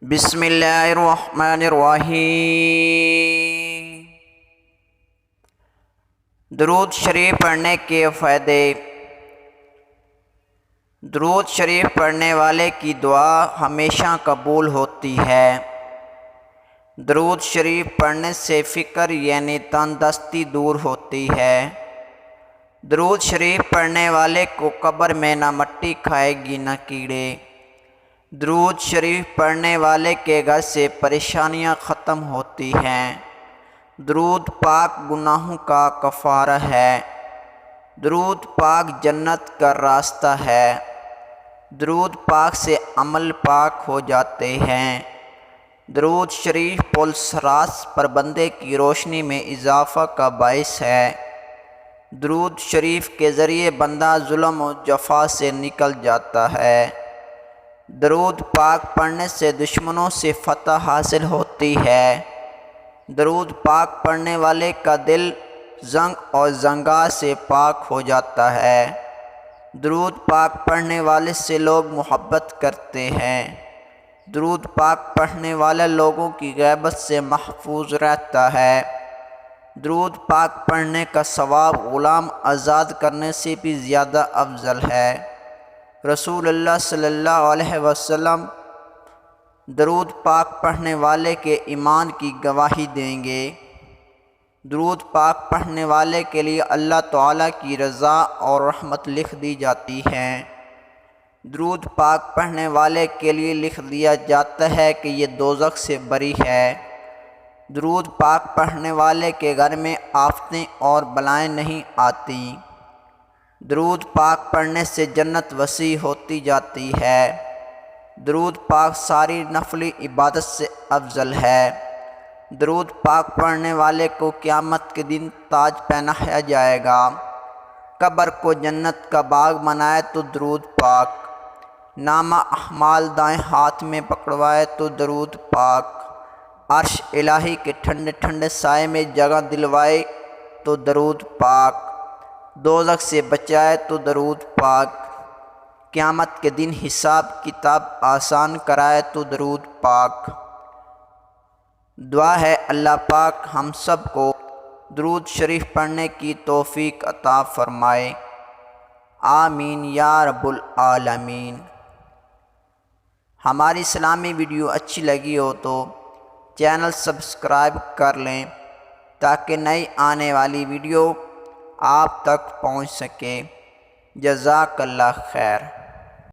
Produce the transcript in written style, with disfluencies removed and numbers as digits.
بسم اللہ الرحمن الرحیم۔ درود شریف پڑھنے کے فائدے۔ درود شریف پڑھنے والے کی دعا ہمیشہ قبول ہوتی ہے۔ درود شریف پڑھنے سے فکر یعنی تندرستی دور ہوتی ہے۔ درود شریف پڑھنے والے کو قبر میں نہ مٹی کھائے گی نہ کیڑے۔ درود شریف پڑھنے والے کے گھر سے پریشانیاں ختم ہوتی ہیں۔ درود پاک گناہوں کا کفارہ ہے۔ درود پاک جنت کا راستہ ہے۔ درود پاک سے عمل پاک ہو جاتے ہیں۔ درود شریف پل صراط پر بندے کی روشنی میں اضافہ کا باعث ہے۔ درود شریف کے ذریعے بندہ ظلم و جفا سے نکل جاتا ہے۔ درود پاک پڑھنے سے دشمنوں سے فتح حاصل ہوتی ہے۔ درود پاک پڑھنے والے کا دل زنگ اور زنگار سے پاک ہو جاتا ہے۔ درود پاک پڑھنے والے سے لوگ محبت کرتے ہیں۔ درود پاک پڑھنے والے لوگوں کی غیبت سے محفوظ رہتا ہے۔ درود پاک پڑھنے کا ثواب غلام آزاد کرنے سے بھی زیادہ افضل ہے۔ رسول اللہ صلی اللہ علیہ وسلم درود پاک پڑھنے والے کے ایمان کی گواہی دیں گے۔ درود پاک پڑھنے والے کے لیے اللہ تعالیٰ کی رضا اور رحمت لکھ دی جاتی ہیں۔ درود پاک پڑھنے والے کے لیے لکھ دیا جاتا ہے کہ یہ دوزخ سے بری ہے۔ درود پاک پڑھنے والے کے گھر میں آفتیں اور بلائیں نہیں آتی۔ درود پاک پڑھنے سے جنت وسیع ہوتی جاتی ہے۔ درود پاک ساری نفلی عبادت سے افضل ہے۔ درود پاک پڑھنے والے کو قیامت کے دن تاج پہنایا جائے گا۔ قبر کو جنت کا باغ بنائے تو درود پاک۔ نامہ اعمال دائیں ہاتھ میں پکڑوائے تو درود پاک۔ عرش الہی کے ٹھنڈے ٹھنڈے سائے میں جگہ دلوائے تو درود پاک۔ دوزخ سے بچائے تو درود پاک۔ قیامت کے دن حساب کتاب آسان کرائے تو درود پاک۔ دعا ہے اللہ پاک ہم سب کو درود شریف پڑھنے کی توفیق عطا فرمائے۔ آمین یا رب العالمین۔ ہماری اسلامی ویڈیو اچھی لگی ہو تو چینل سبسکرائب کر لیں تاکہ نئی آنے والی ویڈیو آپ تک پہنچ سکے۔ جزاک اللہ خیر۔